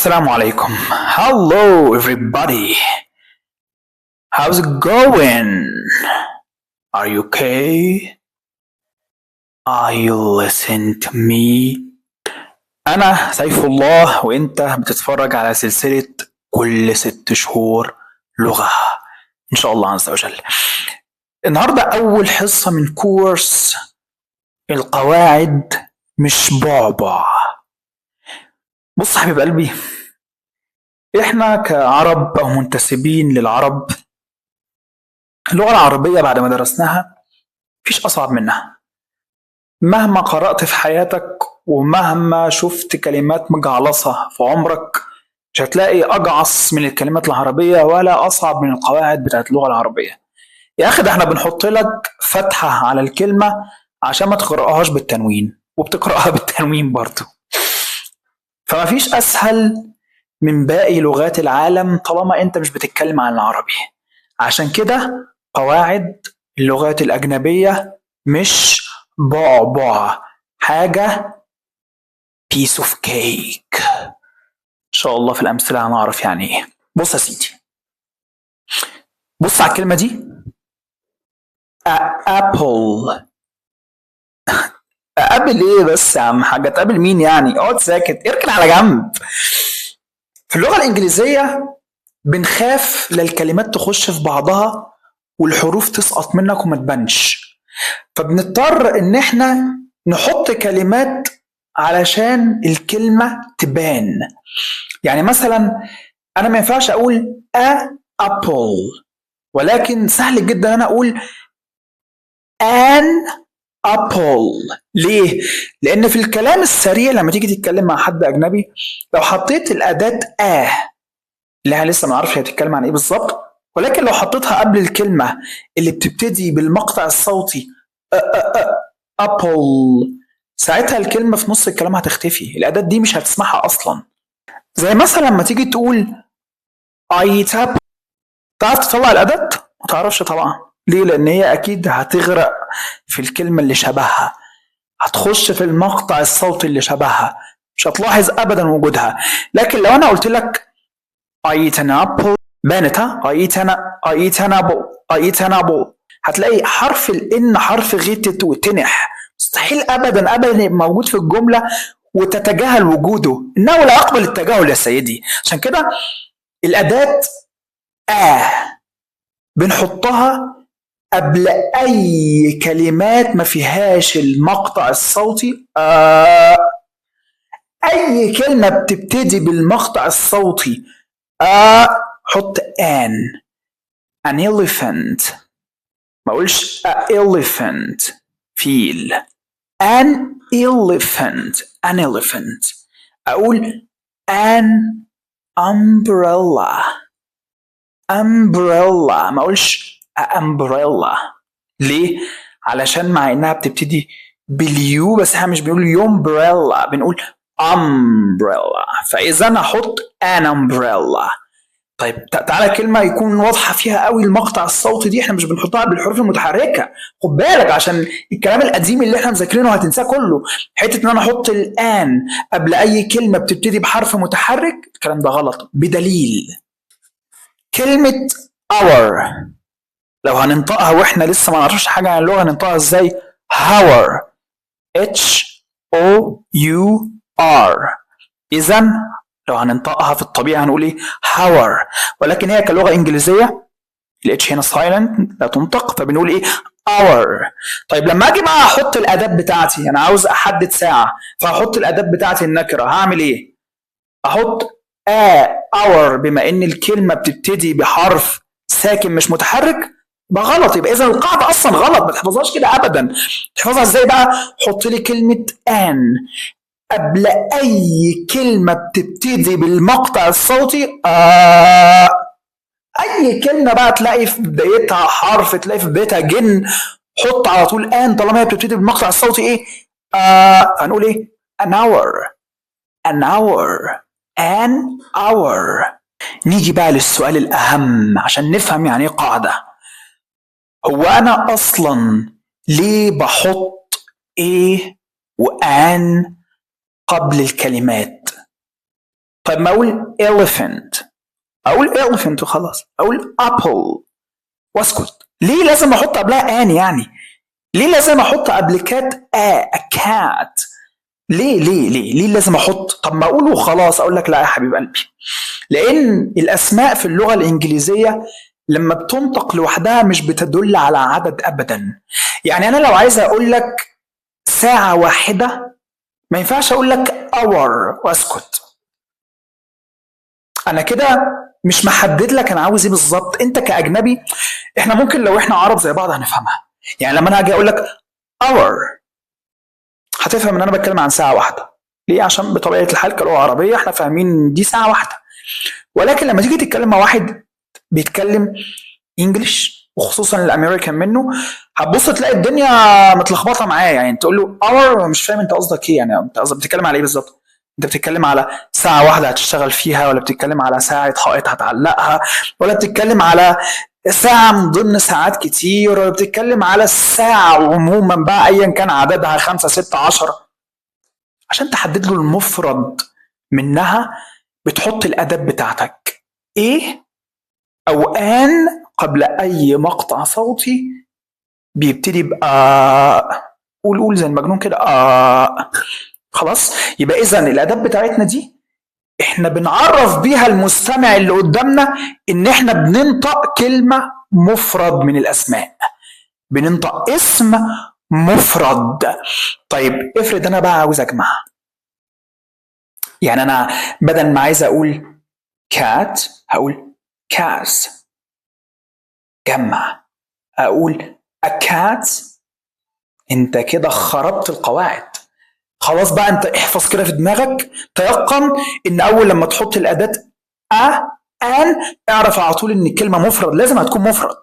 Assalamu alaikum. Hello, everybody. How's it going? Are you okay? Are you listening to me? أنا سيف الله وأنت بتتفرج على سلسلة كل 6 شهور لغة إن شاء الله عز وجل. النهاردة أول حصة من كورس القواعد مش بعبع. بص حبيب قلبي، احنا كعرب او منتسبين للعرب اللغة العربية بعد ما درسناها مفيش اصعب منها. مهما قرأت في حياتك ومهما شفت كلمات مجعلصة في عمرك مش هتلاقي اجعص من الكلمات العربية ولا اصعب من القواعد بتاعت اللغة العربية. يا اخي ده احنا بنحط لك فتحة على الكلمة عشان ما تقرأهاش بالتنوين وبتقرأها بالتنوين برضو. فمفيش اسهل من باقي لغات العالم طالما انت مش بتتكلم عن العربي. عشان كده قواعد اللغات الأجنبية مش بعبع، حاجة piece of cake. إن شاء الله في الأمثلة هنعرف يعني إيه. بص يا سيدي، بص على الكلمة دي apple. أقابل إيه بس يا عم حاجة؟ تقابل مين يعني؟ اقعد ساكت، اركن على جنب. في اللغة الإنجليزية بنخاف للكلمات تخش في بعضها والحروف تسقط منك وما تبانش، فبنضطر ان احنا نحط كلمات علشان الكلمة تبان. يعني مثلا انا ما ينفعش اقول apple، ولكن سهل جدا انا اقول an apple. ليه؟ لان في الكلام السريع لما تيجي تتكلم مع حد اجنبي لو حطيت الاداة اللي احنا لسه ما نعرفش هي بتتكلم عن ايه بالظبط، ولكن لو حطيتها قبل الكلمة اللي بتبتدي بالمقطع الصوتي ابل، ساعتها الكلمة في نص الكلام هتختفي، الأداة دي مش هتسمعها أصلا. زي مثلا لما تيجي تقول I eat apple، تعرف تطلع الأداة؟ ما تعرفش طبعا. ليه؟ لأن هي أكيد هتغرق في الكلمة اللي شبهها، هتخش في المقطع الصوتي اللي شبهها، مش هتلاحظ أبدا وجودها. لكن لو أنا قلت لك I eat an apple، بانت ها؟ I eat an apple، هتلاقي حرف الإن حرف غيتت وتنح، مستحيل أبدا أبدا يبقى موجود في الجملة وتتجاهل وجوده، إنه لا يقبل التجاهل يا سيدي. عشان كده الأداة بنحطها قبل أي كلمات ما فيهاش المقطع الصوتي. أي كلمة بتبتدي بالمقطع الصوتي حط an elephant، ما اقولش elephant فيل. an elephant اقول an umbrella، ما اقولش umbrella. ليه؟ علشان مع انها بتبتدي باليو بس احنا مش بنقول umbrella، بنقول umbrella، فاذا احط an umbrella. طيب تعالى كلمة يكون واضحة فيها قوي المقطع الصوتي دي، احنا مش بنحطها بالحروف المتحركة، خد بالك عشان الكلام القديم اللي احنا مذاكرينه هتنساه كله. حتة ان انا احط الان قبل اي كلمة بتبتدي بحرف متحرك الكلام ده غلط، بدليل كلمة our لو هننطقها واحنا لسه ما نعرفش حاجة عن اللغة هننطقها ازاي؟ hour، H-O-U-R. اذا لو هننطقها في الطبيعة هنقول ايه؟ hour، ولكن هي كلغة انجليزية الاتش هنا سايلنت لا تنطق، فبنقول ايه؟ hour. طيب لما اجي بقى احط الاداة بتاعتي، انا عاوز احدد ساعة فاحط الاداة بتاعتي النكرة، هعمل ايه؟ احط hour بما ان الكلمة بتبتدي بحرف ساكن مش متحرك، يبقى غلط، يبقى اذا القاعدة اصلا غلط، ما تحفظهاش كده ابدا. تحفظها ازاي بقى؟ حط لي كلمة an قبل اي كلمة بتبتدي بالمقطع الصوتي اي كلمة بقى تلاقي في بدايتها حرف، تلاقي في بدايتها جن، حط على طول ان طالما هي بتبتدي بالمقطع الصوتي ايه؟ هنقول ايه؟ an hour. نيجي بقى للسؤال الاهم عشان نفهم يعني ايه قاعدة. هو انا اصلا ليه بحط ايه وان قبل الكلمات؟ طيب ما اقول elephant، اقول elephant وخلاص، اقول apple واسكت. ليه لازم احط قبلها ان يعني؟ ليه لازم احط قبل كات كات؟ ليه لازم احط؟ طب ما اقول وخلاص. اقول لك لا يا حبيب قلبي، لان الاسماء في اللغه الانجليزيه لما بتنطق لوحدها مش بتدل على عدد ابدا. يعني انا لو عايز اقول لك ساعه واحده ما ينفعش اقول لك اور واسكت. انا كده مش محدد لك انا عاوز ايه بالظبط. انت كاجنبي، احنا ممكن لو احنا عرب زي بعض هنفهمها. يعني لما انا اجي اقول لك اور هتفهم ان انا بتكلم عن ساعه واحده. ليه؟ عشان بطبيعه الحال كلغه عربيه احنا فاهمين دي ساعه واحده. ولكن لما تيجي تتكلم مع واحد بيتكلم انجلش، وخصوصا الامريكان منه، هتبص تلاقي الدنيا متلخبطه معاه. يعني تقول له اور مش فاهم انت قصدك ايه، يعني انت قصدك بتتكلم على ايه بالظبط؟ انت بتتكلم على ساعه واحده هتشتغل فيها، ولا بتتكلم على ساعه حائط هتعلقها، ولا بتتكلم على ساعة من ضمن ساعات كتير، ولا بتتكلم على الساعة عموما بقى أيا كان عددها 5 6 10؟ عشان تحدد له المفرد منها بتحط الأداة بتاعتك إيه أو آن قبل أي مقطع صوتي بيبتدي بقى قول زي المجنون كده خلاص. يبقى إذا الأداة بتاعتنا دي احنا بنعرف بيها المستمع اللي قدامنا ان احنا بننطق كلمة مفرد من الاسماء، بننطق اسم مفرد. طيب افرض انا بقى عاوز اجمع، يعني انا بدل ما عايز اقول كات هقول كاس. جمع اقول اكات. انت كده خربت القواعد. خلاص بقى انت احفظ كده في دماغك، تيقن ان اول لما تحط الاداه ان اعرف على طول ان الكلمه مفرد لازم هتكون مفرد.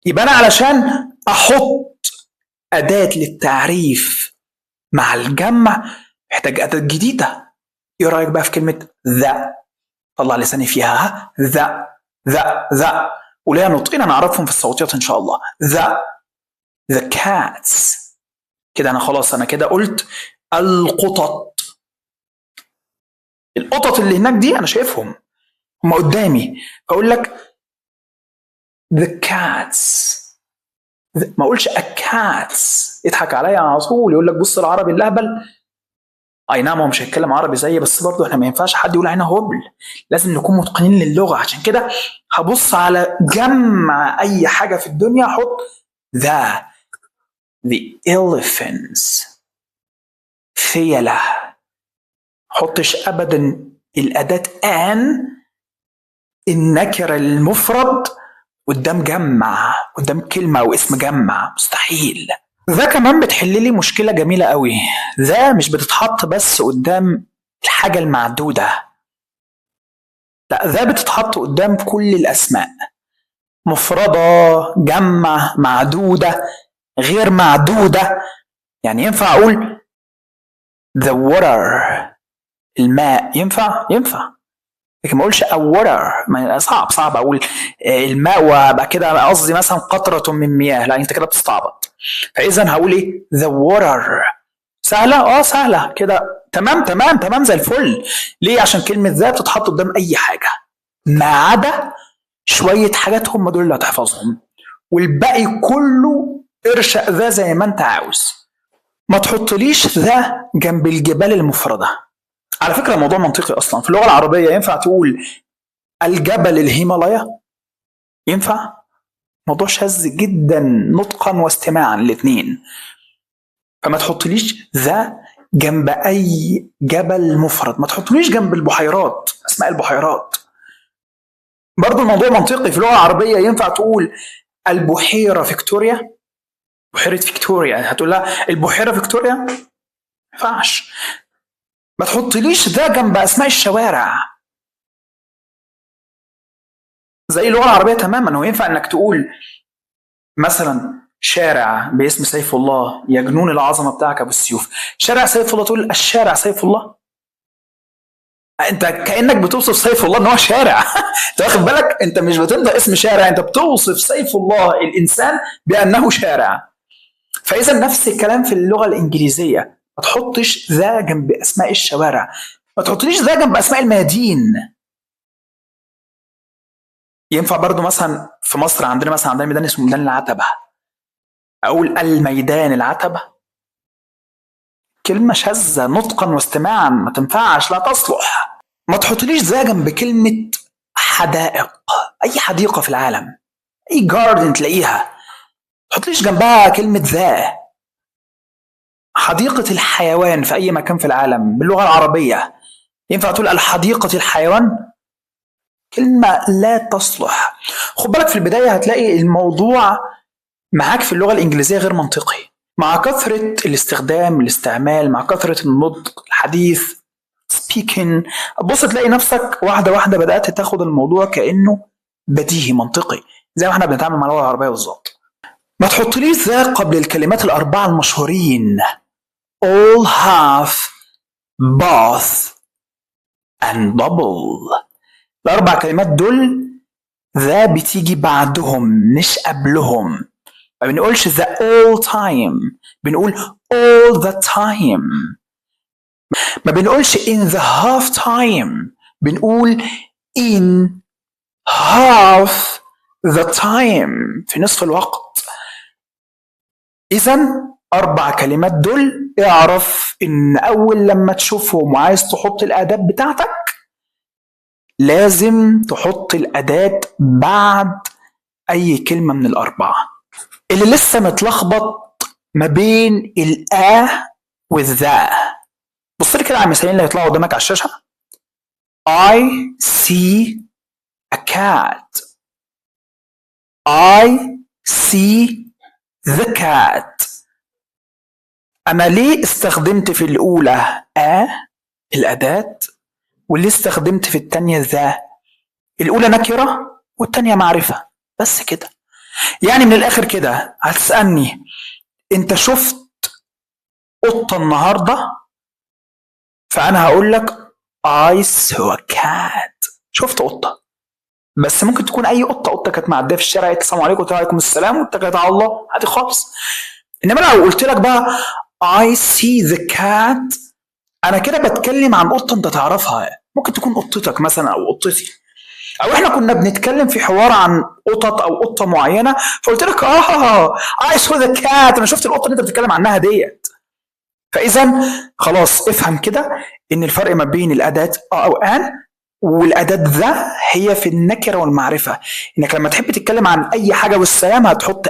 يبقى انا علشان احط اداه للتعريف مع الجمع محتاج اداه جديده. ايه رايك بقى في كلمه ذا؟ طلع لساني فيها ذا وليها نطقين انا اعرفهم في الصوتيات ان شاء الله. ذا كاتس. كده انا خلاص انا كده قلت القطط. القطط اللي هناك دي انا شايفهم هم قدامي، اقول لك the cats. ما اقولش a cats. يضحك عليا على طول يقول لك بص العربي اللهبل. اي نعم هو مش هيتكلم عربي زيي، بس برضه احنا ما ينفعش حد يقول علينا هبل، لازم نكون متقنين للغه. عشان كده هبص على جمع اي حاجه في الدنيا احط the elephants فيلة. حطش ابدا الاداه ان النكره المفرد قدام جمع، قدام كلمه او اسم جمع، مستحيل. ذا كمان بتحل لي مشكله جميله قوي. ذا مش بتتحط بس قدام الحاجه المعدوده، لا ذا بتتحط قدام كل الاسماء، مفرده جمع معدوده غير معدوده. يعني ينفع اقول the water الماء، ينفع لكن ما اقولش water. صعب اقول الماء وابقى كده قصدي مثلا قطره من مياه، لا انت كده بتستعبط. فاذا هقول ايه the water. سهله سهله كده، تمام زي الفل. ليه؟ عشان كلمه ذا بتتحط قدام اي حاجه ما عدا شويه حاجات هم دول اللي هتحفظهم، والباقي كله ارشق ذا زي ما انت عاوز. ما تحطليش ذا جنب الجبال المفرده. على فكره الموضوع منطقي اصلا. في اللغه العربيه ينفع تقول الجبل الهيمالايا؟ ينفع؟ موضوع شاذ جدا نطقا واستماعا الاثنين. فما تحطليش ذا جنب اي جبل مفرد، ما تحطليش جنب البحيرات، اسماء البحيرات. برضو الموضوع منطقي. في اللغه العربيه ينفع تقول البحيره فيكتوريا؟ بحيره فيكتوريا هتقول لها البحيره فيكتوريا؟ ما ينفعش. ما تحطليش ذا جنب اسماء الشوارع. زي اللغه العربيه تماما. هو ينفع انك تقول مثلا شارع باسم سيف الله يا جنون العظمه بتاعك ابو السيوف، شارع سيف الله تقول الشارع سيف الله؟ انت كانك بتوصف سيف الله ان هو شارع. انت واخد بالك؟ انت مش بتنطق اسم شارع، انت بتوصف سيف الله الانسان بانه شارع. فاذا نفس الكلام في اللغه الانجليزيه، ما تحطش ذا جنب اسماء الشوارع. ما تحطليش ذا جنب اسماء الميادين. ينفع برضو مثلا في مصر عندنا ميدان اسمه ميدان العتبة، اقول الميدان العتبة؟ كلمة شاذة نطقا واستماعا، ما تنفعش، لا تصلح. ما تحطليش ذا جنب كلمة حدائق، اي حديقة في العالم، اي جاردن تلاقيها، ما تحطليش جنبها كلمة ذا. حديقة الحيوان في اي مكان في العالم باللغة العربية ينفع تقول الحديقة الحيوان؟ كلمة لا تصلح. خد بالك في البداية هتلاقي الموضوع معاك في اللغة الإنجليزية غير منطقي، مع كثرة الاستعمال، مع كثرة النطق الحديث speaking، بص تلاقي نفسك واحدة واحدة بدأت تاخد الموضوع كأنه بديهي منطقي، زي ما احنا بنتعامل مع اللغة العربية بالظبط. ما تحطليش ذا قبل الكلمات الأربعة المشهورين all, half, both and double. الأربع كلمات دول ذا بتيجي بعدهم مش قبلهم. ما بنقولش the all time، بنقول all the time. ما بنقولش in the half time، بنقول in half the time، في نصف الوقت. إذا أربع كلمات دول اعرف إن أول لما تشوفهم وعايز تحط الأداة بتاعتك لازم تحط الأداة بعد أي كلمة من الأربعة. اللي لسه متلخبط ما بين الآ والذا، بص لي كده على المثالين اللي هيطلعوا قدامك على الشاشة. I see a cat. I see the cat. أنا ليه استخدمت في الأولى الأداة، واللي استخدمت في التانية ذا؟ الأولى نكرة والتانية معرفة، بس كده. يعني من الآخر كده هتسألني أنت شفت قطة النهاردة؟ فأنا هقول لك I saw a cat. شفت قطة، بس ممكن تكون أي قطة كانت معدية في الشارع، السلام عليكم وعليكم السلام واتكلت على الله، عادي خالص. إنما لو قلت لك بقى I see the cat، أنا كده بتكلم عن قطة أنت تعرفها، ممكن تكون قطتك مثلا أو قطتي، او احنا كنا بنتكلم في حوار عن قطط او قطه معينه، فقلت لك I saw the cat، انا شفت القطه اللي انت بتتكلم عنها ديت. فاذا خلاص افهم كده ان الفرق ما بين الاداه او ان والاداه ذا هي في النكره والمعرفه. انك لما تحب تتكلم عن اي حاجه والسلام هتحط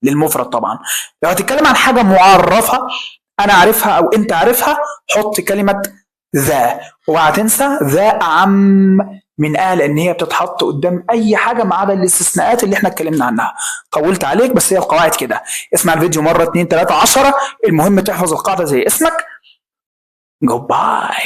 للمفرد طبعا. لو هتتكلم عن حاجه معرفه انا عارفها او انت عارفها حط كلمه ذا، اوعى تنسى ذا اعم من لان هي بتتحط قدام اي حاجه ما عدا الاستثناءات اللي احنا اتكلمنا عنها. طولت عليك بس هي القواعد كده. اسمع الفيديو مره 2 3 10، المهم تحفظ القاعده زي اسمك. جود باي.